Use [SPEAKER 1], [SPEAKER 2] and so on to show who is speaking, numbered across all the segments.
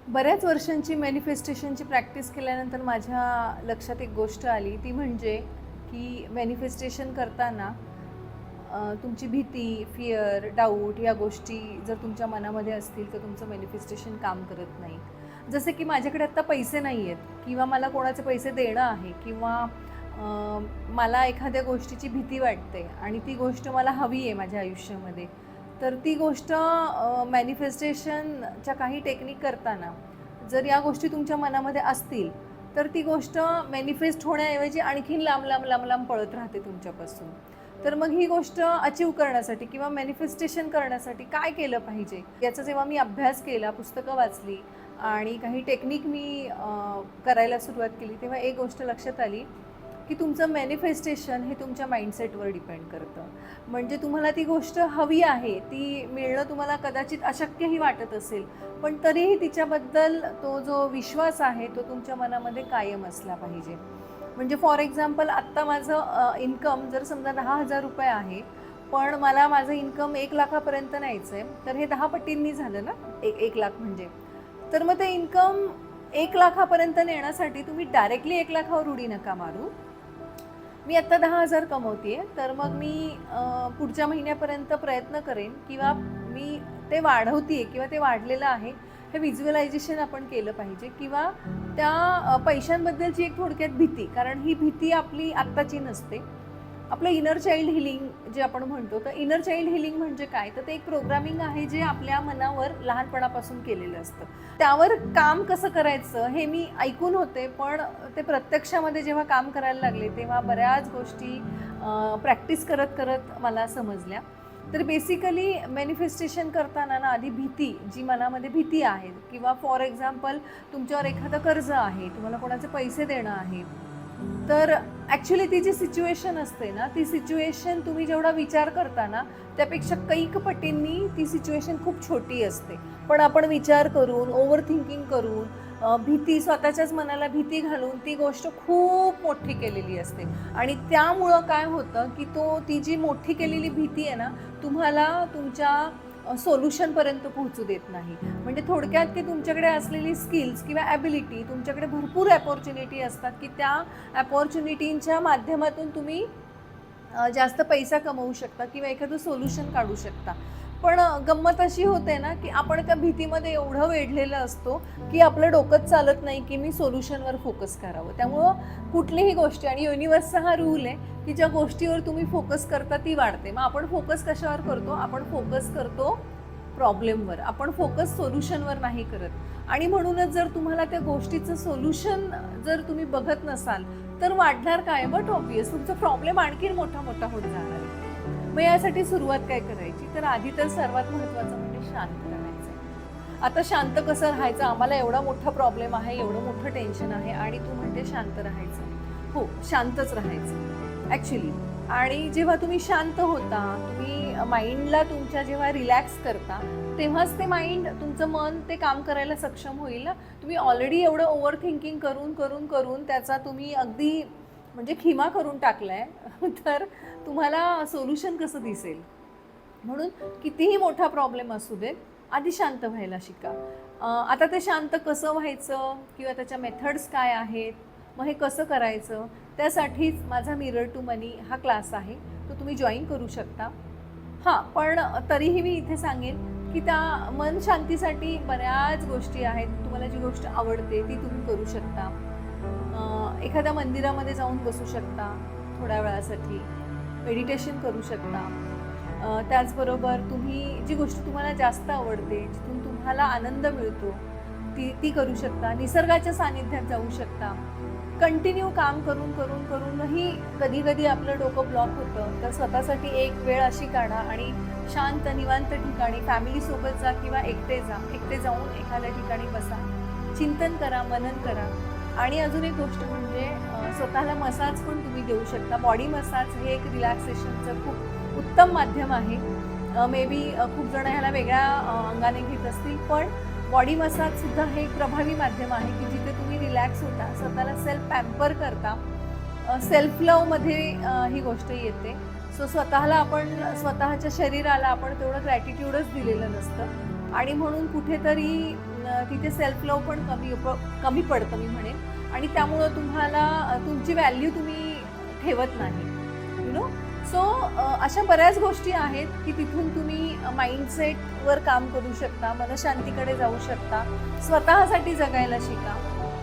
[SPEAKER 1] बऱ्याच वर्षांची मॅनिफेस्टेशनची प्रॅक्टिस केल्यानंतर माझ्या लक्षात एक गोष्ट आली, ती म्हणजे की मॅनिफेस्टेशन करताना तुमची भीती, फिअर, डाऊट या गोष्टी जर तुमच्या मनामध्ये असतील तर तुमचं मॅनिफेस्टेशन काम करत नाही. जसे की माझ्याकडे आत्ता पैसे नाही आहेत किंवा मला कोणाचे पैसे देणं आहे किंवा मला एखाद्या गोष्टीची भीती वाटते आणि ती गोष्ट मला हवी आहे माझ्या आयुष्यामध्ये. तर ती गोष्ट मॅनिफेस्टेशनच्या काही टेक्निक करताना जर या गोष्टी तुमच्या मनामध्ये असतील, तर ती गोष्ट मॅनिफेस्ट होण्याऐवजी आणखीन लांब, लांब, लांब, लांब पळत राहते तुमच्यापासून. तर मग ही गोष्ट अचीव्ह करण्यासाठी किंवा मॅनिफेस्टेशन करण्यासाठी काय केलं पाहिजे? याचा जेव्हा मी अभ्यास केला, पुस्तकं वाचली आणि काही टेक्निक मी करायला सुरुवात केली, तेव्हा एक गोष्ट लक्षात आली, की तुमचं मॅनिफेस्टेशन हे तुमच्या माइंडसेटवर डिपेंड करतं. म्हणजे तुम्हाला ती गोष्ट हवी आहे, ती मिळणं तुम्हाला कदाचित अशक्यही वाटत असेल, पण तरीही तिच्याबद्दल तो जो विश्वास आहे, तो तुमच्या मनामध्ये कायम असला पाहिजे. म्हणजे फॉर एक्झाम्पल आत्ता माझं इन्कम जर समजा ₹10,000 आहे, पण मला माझं इन्कम 1,00,000पर्यंत न्यायचं आहे, तर हे 10 पटींनी झालं ना, 1,00,000 म्हणजे. तर मग ते इन्कम 1,00,000पर्यंत नेण्यासाठी तुम्ही डायरेक्टली 1,00,000वर उडी नका मारू. मी आत्ता 10,000 कमवते आहे, तर मग मी पुढच्या महिन्यापर्यंत प्रयत्न करेन किंवा मी ते वाढवते आहे किंवा ते वाढलेलं आहे, हे व्हिज्युअलायझेशन आपण केलं पाहिजे किंवा त्या पैशांबद्दलची एक थोडक्यात भीती, कारण ही भीती आपली आत्ताची नसते. आपलं इनर चाइल्ड हिलिंग जे आपण म्हणतो, तर इनर चाइल्ड हिलिंग म्हणजे काय? तर ते एक प्रोग्रामिंग आहे जे आपल्या मनावर लहानपणापासून केलेलं असतं. त्यावर काम कसं करायचं हे मी ऐकून होते, पण ते प्रत्यक्षामध्ये जेव्हा काम करायला लागले, तेव्हा बऱ्याच गोष्टी प्रॅक्टिस करत करत मला समजल्या. तर बेसिकली मॅनिफेस्टेशन करताना ना आधी भीती, जी मनामध्ये भीती आहे किंवा फॉर एक्झाम्पल तुमच्यावर एखादं कर्ज आहे, तुम्हाला कोणाचे पैसे देणं आहे, तर ॲक्च्युली ती जी सिच्युएशन असते ना, ती सिच्युएशन तुम्ही जेवढा विचार करता ना, त्यापेक्षा कैक पटींनी ती सिच्युएशन खूप छोटी असते. पण आपण विचार करून, ओव्हर थिंकिंग करून, भीती, स्वतःच्याच मनाला भीती घालून ती गोष्ट खूप मोठी केलेली असते आणि त्यामुळं काय होतं, की ती जी मोठी केलेली भीती आहे ना, तुम्हाला तुमच्या सोल्युशनपर्यंत पोहोचू देत नाही. म्हणजे थोडक्यात की तुमच्याकडे असलेली स्किल्स किंवा ॲबिलिटी, तुमच्याकडे भरपूर अपॉर्च्युनिटी असतात, की त्या अपॉर्च्युनिटींच्या माध्यमातून तुम्ही जास्त पैसा कमवू शकता किंवा एखादं सोल्युशन काढू शकता. पण गंमत अशी होते ना, की आपण त्या भीतीमध्ये एवढं वेढलेलं असतो, की आपलं डोकंच चालत नाही, की मी सोल्युशनवर फोकस करावं. त्यामुळं कुठलीही गोष्टी आणि युनिव्हर्सचा हा रूल आहे, की ज्या गोष्टीवर तुम्ही फोकस करता ती वाढते. मग आपण फोकस कशावर करतो? आपण फोकस करतो प्रॉब्लेमवर. आपण फोकस सोल्युशनवर नाही करत. आणि म्हणूनच जर तुम्हाला त्या गोष्टीचं सोल्युशन जर तुम्ही बघत नसाल, तर वाढणार काय? बट ऑब्व्हियस तुमचा प्रॉब्लेम आणखीन मोठा मोठा होत जाणार आहे. मग यासाठी सुरुवात काय करायची? तर आधी तर सर्वात महत्त्वाचं म्हणजे शांत राहायचं. आता शांत कसं राहायचं? आम्हाला एवढा मोठा प्रॉब्लेम आहे, एवढं मोठं टेन्शन आहे आणि तू म्हणते शांत राहायचं. हो, शांतच राहायचं ॲक्च्युली. आणि जेव्हा तुम्ही शांत होता, तुम्ही माइंडला तुमच्या जेव्हा रिलॅक्स करता, तेव्हाच ते माइंड, तुमचं मन ते काम करायला सक्षम होईल ना. तुम्ही ऑलरेडी एवढं ओव्हर थिंकिंग करून, करून, करून त्याचा तुम्ही अगदी म्हणजे खिमा करून टाकलाय, तर तुम्हाला सोल्युशन कसं दिसेल? म्हणून कितीही मोठा प्रॉब्लेम असू देत, आधी शांत व्हायला शिका. आता ते शांत कसं व्हायचं किंवा त्याच्या मेथड्स काय आहेत, मग हे कसं करायचं, त्यासाठीच माझा मिरर टू मनी हा क्लास आहे, तो तुम्ही जॉईन करू शकता. हां, पण तरीही मी इथे सांगेन, की त्या मन शांतीसाठी बऱ्याच गोष्टी आहेत. तुम्हाला जी गोष्ट आवडते ती तुम्ही करू शकता. एखाद्या मंदिरामध्ये जाऊन बसू शकता थोड्या वेळासाठी, मेडिटेशन करू शकता. त्याचबरोबर तुम्ही जी गोष्ट तुम्हाला जास्त आवडते, जिथून तुम्हाला आनंद मिळतो, ती ती करू शकता. निसर्गाच्या सानिध्यात जाऊ शकता. कंटिन्यू काम करून करून करूनही कधी कधी आपलं डोकं ब्लॉक होतं, तर स्वतःसाठी एक वेळ अशी काढा आणि शांत निवांत ठिकाणी फॅमिलीसोबत जा किंवा एकटे जाऊन एखाद्या ठिकाणी बसा, चिंतन करा, मनन करा. आणि अजून एक गोष्ट म्हणजे स्वतःला मसाज पण तुम्ही देऊ शकता. बॉडी मसाज हे एक रिलॅक्सेशनचं खूप उत्तम माध्यम आहे. मे बी खूप जण ह्याला वेगळ्या अंगाने घेत असतील, पण बॉडी मसाजसुद्धा हे एक प्रभावी माध्यम आहे, की जिथे तुम्ही रिलॅक्स होता, स्वतःला सेल्फ पॅम्पर करता. सेल्फ लवमध्ये ही गोष्ट येते. सो स्वतःला आपण, स्वतःच्या शरीराला आपण तेवढं ग्रॅटिट्यूडच दिलेलं नसतं आणि म्हणून कुठेतरी तिथे सेल्फ लव्ह पण कमी पडतं मी म्हणेन, आणि त्यामुळं तुम्हाला तुमची व्हॅल्यू तुम्ही ठेवत नाही, यु नो. सो अशा बऱ्याच गोष्टी आहेत की तिथून तुम्ही माइंडसेटवर काम करू शकता, मनशांतीकडे जाऊ शकता, स्वतःसाठी जगायला शिका.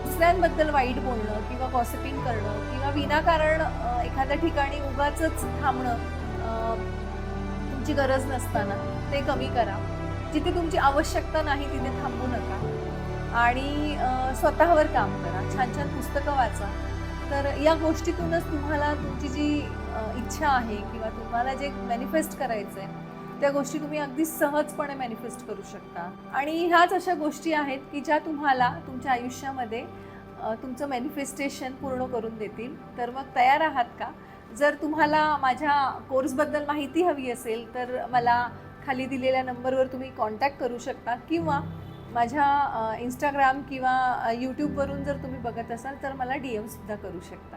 [SPEAKER 1] दुसऱ्यांबद्दल वाईट बोलणं किंवा गॉसिपिंग करणं किंवा विनाकारण एखाद्या ठिकाणी उगाचच थांबणं, तुमची गरज नसताना ते कमी करा. जिथे तुमची आवश्यकता नाही तिथे थांबू नका, आणि स्वतःवर काम करा, छान छान पुस्तकं वाचा. तर या गोष्टीतूनच तुम्हाला तुमची जी इच्छा आहे किंवा तुम्हाला जे मॅनिफेस्ट करायचं आहे त्या गोष्टी तुम्ही अगदी सहजपणे मॅनिफेस्ट करू शकता. आणि ह्याच अशा गोष्टी आहेत की ज्या तुम्हाला तुमच्या आयुष्यामध्ये तुमचं मॅनिफेस्टेशन पूर्ण करून देतील. तर मग तयार आहात का? जर तुम्हाला माझ्या कोर्सबद्दल माहिती हवी असेल तर मला खाली दिलेल्या नंबरवर तुम्ही कॉन्टॅक्ट करू शकता, किंवा माझ्या इंस्टाग्राम किंवा यूट्यूबवरून जर तुम्ही बघत असाल तर मला DM सुद्धा करू शकता.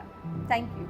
[SPEAKER 1] थँक्यू.